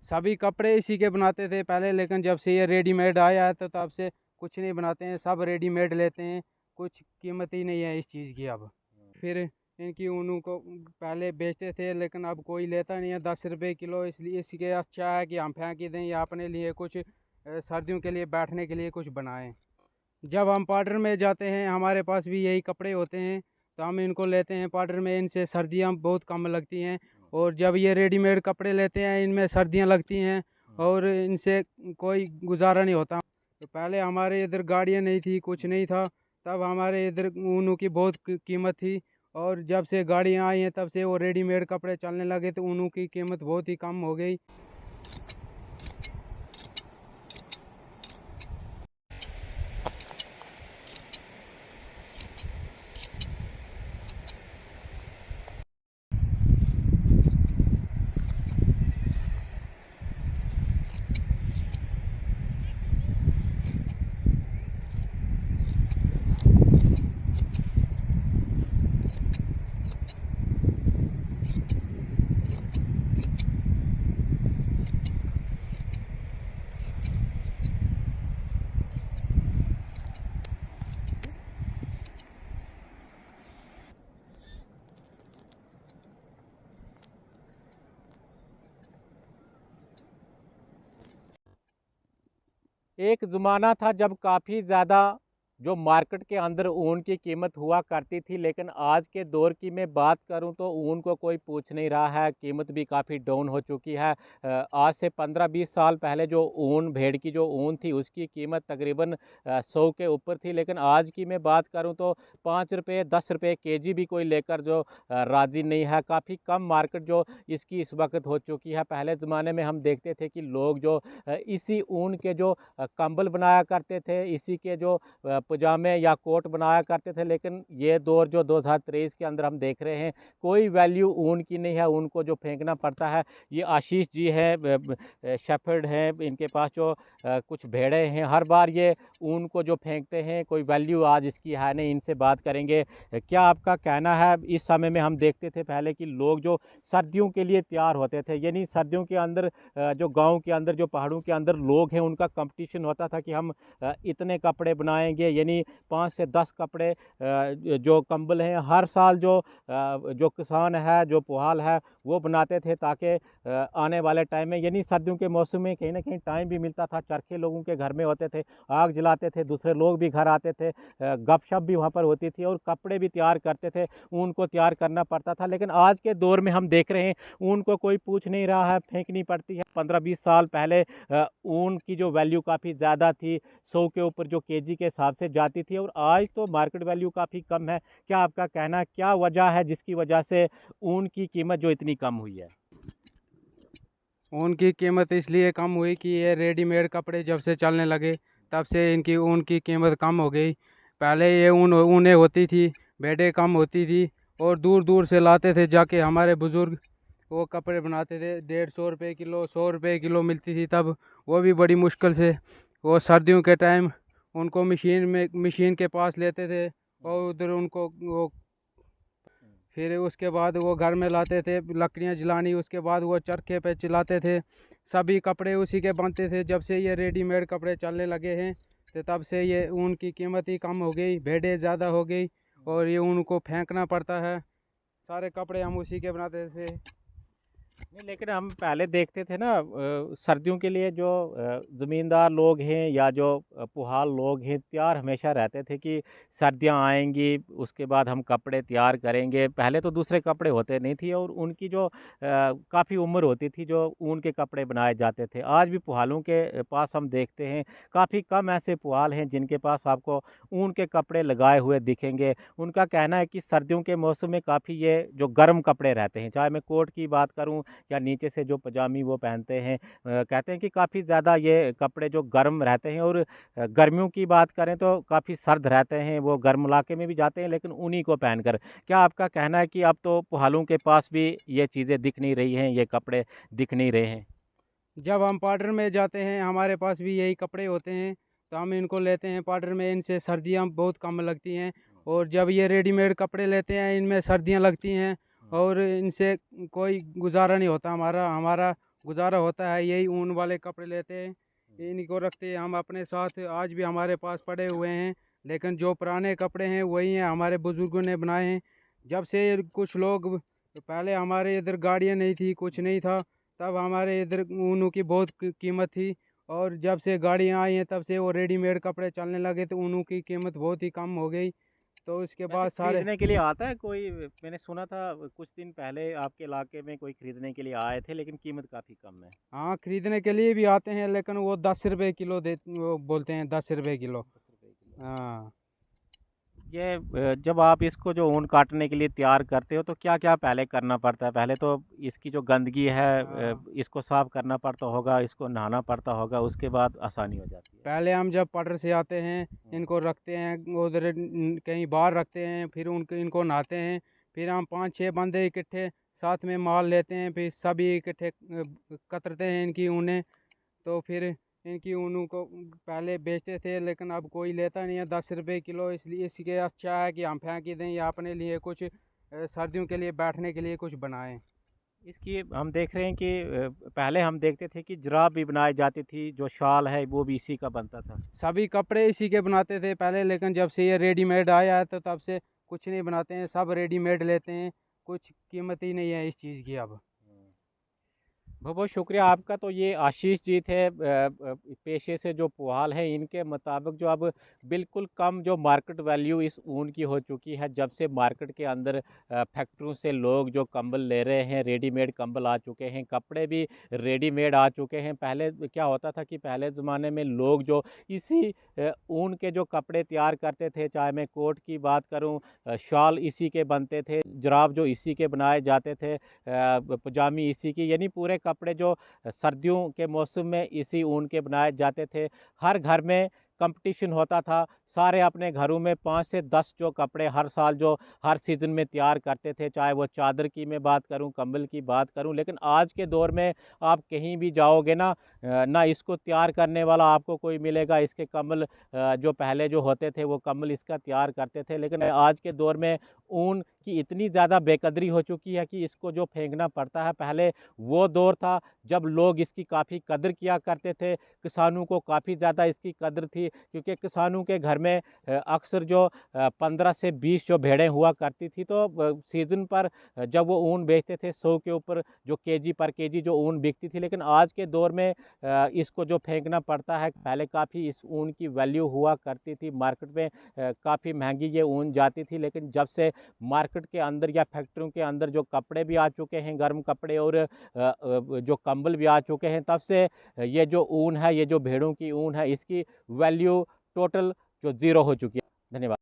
सभी कपड़े इसी के बनाते थे पहले, लेकिन जब से ये रेडीमेड आया है तो तब से कुछ नहीं बनाते हैं, सब रेडीमेड लेते हैं। कुछ कीमत ही नहीं है इस चीज़ की अब। फिर इनकी ऊनों को पहले बेचते थे, लेकिन अब कोई लेता नहीं है, 10 रुपये किलो। इसलिए इसके अच्छा है कि हम फेंक ही दें या अपने लिए कुछ सर्दियों के लिए बैठने के लिए कुछ बनाएं। जब हम पाउडर में जाते हैं, हमारे पास भी यही कपड़े होते हैं, तो हम इनको लेते हैं पाउडर में। इनसे सर्दियाँ बहुत कम लगती हैं। और जब ये रेडीमेड कपड़े लेते हैं, इनमें सर्दियाँ लगती हैं और इनसे कोई गुजारा नहीं होता। तो पहले हमारे इधर गाड़ियाँ नहीं थी, कुछ नहीं था, तब हमारे इधर ऊनों की बहुत कीमत थी। और जब से गाड़ियाँ आई हैं तब से वो रेडीमेड कपड़े चलने लगे, तो ऊनों की कीमत बहुत ही कम हो गई। एक ज़माना था जब काफ़ी ज़्यादा जो मार्केट के अंदर ऊन की कीमत हुआ करती थी, लेकिन आज के दौर की मैं बात करूं तो ऊन को कोई पूछ नहीं रहा है, कीमत भी काफ़ी डाउन हो चुकी है। आज से 15-20 साल पहले जो ऊन, भेड़ की जो ऊन थी, उसकी कीमत तकरीबन 100 के ऊपर थी, लेकिन आज की मैं बात करूं तो 5 रुपये 10 रुपये केजी भी कोई लेकर जो राज़ी नहीं है। काफ़ी कम मार्केट जो इसकी इस वक्त हो चुकी है। पहले ज़माने में हम देखते थे कि लोग जो इसी ऊन के जो कंबल बनाया करते थे, इसी के जो पजामे या कोट बनाया करते थे, लेकिन ये दौर जो 2023 के अंदर हम देख रहे हैं, कोई वैल्यू ऊन की नहीं है, ऊन को जो फेंकना पड़ता है। ये आशीष जी हैं, शेफर्ड हैं, इनके पास जो कुछ भेड़े हैं, हर बार ये ऊन को जो फेंकते हैं, कोई वैल्यू आज इसकी है नहीं। इनसे बात करेंगे। क्या आपका कहना है? इस समय में हम देखते थे पहले कि लोग जो सर्दियों के लिए तैयार होते थे, यानी सर्दियों के अंदर जो गाँव के अंदर, जो पहाड़ों के अंदर लोग हैं, उनका कंपटीशन होता था कि हम इतने कपड़े बनाएंगे, यानी 5 से 10 कपड़े जो कंबल हैं हर साल जो किसान है, जो पुहाल है, वो बनाते थे, ताकि आने वाले टाइम में, यानी सर्दियों के मौसम में कहीं ना कहीं टाइम भी मिलता था। चरखे लोगों के घर में होते थे, आग जलाते थे, दूसरे लोग भी घर आते थे, गपशप भी वहाँ पर होती थी और कपड़े भी तैयार करते थे। ऊन को तैयार करना पड़ता था, लेकिन आज के दौर में हम देख रहे हैं ऊन को कोई पूछ नहीं रहा है, फेंकनी पड़ती है। 15-20 साल पहले ऊन की जो वैल्यू काफ़ी ज़्यादा थी, 100 के ऊपर जो केजी के हिसाब से जाती थी, और आज तो मार्केट वैल्यू काफ़ी कम है। क्या आपका कहना है, क्या वजह है जिसकी वजह से ऊन की कीमत जो इतनी कम हुई है? ऊन की कीमत इसलिए कम हुई कि ये रेडीमेड कपड़े जब से चलने लगे, तब से इनकी ऊन की कीमत कम हो गई। पहले ये ऊनें होती थी, भेड़ें कम होती थी, और दूर दूर से लाते थे जाके हमारे बुज़ुर्ग, वो कपड़े बनाते थे। 150 रुपये किलो, 100 रुपये किलो मिलती थी तब, वो भी बड़ी मुश्किल से। वो सर्दियों के टाइम उनको मशीन के पास लेते थे, और उधर उनको वो, फिर उसके बाद वो घर में लाते थे लकड़ियाँ जलानी, उसके बाद वो चरखे पे चिल्लाते थे। सभी कपड़े उसी के बनते थे। जब से ये रेडीमेड कपड़े चलने लगे हैं, तो तब से ये ऊन की कीमत ही कम हो गई, भेड़ें ज़्यादा हो गई, और ये ऊन को फेंकना पड़ता है। सारे कपड़े हम उसी के बनाते थे। नहीं, लेकिन हम पहले देखते थे ना, सर्दियों के लिए जो ज़मींदार लोग हैं या जो पुहाल लोग हैं, तैयार हमेशा रहते थे कि सर्दियां आएंगी, उसके बाद हम कपड़े तैयार करेंगे। पहले तो दूसरे कपड़े होते नहीं थे, और उनकी जो काफ़ी उम्र होती थी जो ऊन के कपड़े बनाए जाते थे। आज भी पुहालों के पास हम देखते हैं, काफ़ी कम ऐसे पुहाल हैं जिनके पास आपको ऊन के कपड़े लगाए हुए दिखेंगे। उनका कहना है कि सर्दियों के मौसम में काफ़ी ये जो गर्म कपड़े रहते हैं, चाहे मैं कोट की बात करूं या नीचे से जो पजामी वो पहनते हैं, कहते हैं कि काफ़ी ज़्यादा ये कपड़े जो गर्म रहते हैं। और गर्मियों की बात करें तो काफ़ी सर्द रहते हैं, वो गर्म इलाके में भी जाते हैं लेकिन उन्हीं को पहनकर। क्या आपका कहना है कि अब तो पुहालों के पास भी ये चीज़ें दिख नहीं रही हैं, ये कपड़े दिख नहीं रहे हैं? जब हम पाउडर में जाते हैं, हमारे पास भी यही कपड़े होते हैं, तो हम इनको लेते हैं पाउडर में। इनसे सर्दियाँ बहुत कम लगती हैं। और जब ये रेडीमेड कपड़े लेते हैं, इनमें सर्दियाँ लगती हैं, और इनसे कोई गुजारा नहीं होता हमारा। गुजारा होता है, यही ऊन वाले कपड़े लेते हैं, इन्हीं को रखते हैं हम अपने साथ। आज भी हमारे पास पड़े हुए हैं, लेकिन जो पुराने कपड़े हैं वही हैं, हमारे बुज़ुर्गों ने बनाए हैं। जब से कुछ लोग, पहले हमारे इधर गाड़ियाँ नहीं थी, कुछ नहीं था, तब हमारे इधर ऊनों की बहुत कीमत थी। और जब से गाड़ियाँ आई हैं तब से वो रेडीमेड कपड़े चलने लगे, तो ऊनों की कीमत बहुत ही कम हो गई। तो इसके वैसे बाद सारे, खरीदने के लिए आता है कोई? मैंने सुना था कुछ दिन पहले आपके इलाके में कोई खरीदने के लिए आए थे, लेकिन कीमत काफ़ी कम है। हाँ, खरीदने के लिए भी आते हैं, लेकिन वो 10 रुपए किलो दे, वो बोलते हैं 10 रुपए किलो। 10 रुपए किलो। हाँ। ये जब आप इसको जो ऊन काटने के लिए तैयार करते हो तो क्या क्या पहले करना पड़ता है? पहले तो इसकी जो गंदगी है हाँ, इसको साफ करना पड़ता होगा, इसको नहाना पड़ता होगा, उसके बाद आसानी हो जाती है। पहले हम जब पटर से आते हैं, हम्म। इनको रखते हैं उधर, कहीं बाहर रखते हैं, फिर इनको नहाते हैं। फिर हम 5-6 बंदे इकट्ठे साथ में माल लेते हैं, फिर सभी इकट्ठे कतरते हैं इनकी ऊनें। तो फिर इनकी ऊनों को पहले बेचते थे, लेकिन अब कोई लेता नहीं है 10 रुपए किलो, इसलिए इसके अच्छा है कि हम फेंक ही दें या अपने लिए कुछ सर्दियों के लिए बैठने के लिए कुछ बनाएं। इसकी हम देख रहे हैं कि पहले हम देखते थे कि जुराब भी बनाई जाती थी, जो शाल है वो भी इसी का बनता था। सभी कपड़े इसी के बनाते थे पहले, लेकिन जब से ये रेडीमेड आया है तो तब से कुछ नहीं बनाते हैं, सब रेडीमेड लेते हैं। कुछ कीमत ही नहीं है इस चीज़ की अब। बहुत बहुत शुक्रिया आपका। तो ये आशीष जी थे, पेशे से जो पुआल है, इनके मुताबिक जो अब बिल्कुल कम जो मार्केट वैल्यू इस ऊन की हो चुकी है, जब से मार्केट के अंदर फैक्ट्रियों से लोग जो कंबल ले रहे हैं, रेडीमेड कंबल आ चुके हैं, कपड़े भी रेडीमेड आ चुके हैं। पहले क्या होता था कि पहले ज़माने में लोग जो इसी ऊन के जो कपड़े तैयार करते थे, चाहे मैं कोट की बात करूं, शॉल इसी के बनते थे, जुराब जो इसी के बनाए जाते थे, पजामी इसी की, यानी पूरे कपड़े जो सर्दियों के मौसम में इसी ऊन के बनाए जाते थे। हर घर में कंपटीशन होता था, सारे अपने घरों में 5 से 10 जो कपड़े हर साल जो हर सीज़न में तैयार करते थे, चाहे वो चादर की मैं बात करूं, कंबल की बात करूं। लेकिन आज के दौर में आप कहीं भी जाओगे ना, ना इसको तैयार करने वाला आपको कोई मिलेगा। इसके कंबल जो पहले जो होते थे वो कंबल इसका तैयार करते थे, लेकिन आज के दौर में ऊन की इतनी ज़्यादा बेकदरी हो चुकी है कि इसको जो फेंकना पड़ता है। पहले वो दौर था जब लोग इसकी काफ़ी कदर किया करते थे, किसानों को काफ़ी ज़्यादा इसकी कदर थी, क्योंकि किसानों के घर में अक्सर जो 15 से 20 जो भेड़ें हुआ करती थी, तो सीज़न पर जब वो ऊन बेचते थे 100 के ऊपर जो केजी पर केजी जो ऊन बिकती थी। लेकिन आज के दौर में इसको जो फेंकना पड़ता है, पहले काफ़ी इस ऊन की वैल्यू हुआ करती थी, मार्केट में काफ़ी महंगी ये ऊन जाती थी। लेकिन जब से मार्केट के अंदर या फैक्ट्रियों के अंदर जो कपड़े भी आ चुके हैं, गर्म कपड़े, और जो कंबल भी आ चुके हैं, तब से ये जो ऊन है, ये जो भेड़ों की ऊन है, इसकी वैल्यू टोटल जो ज़ीरो हो चुकी है। धन्यवाद।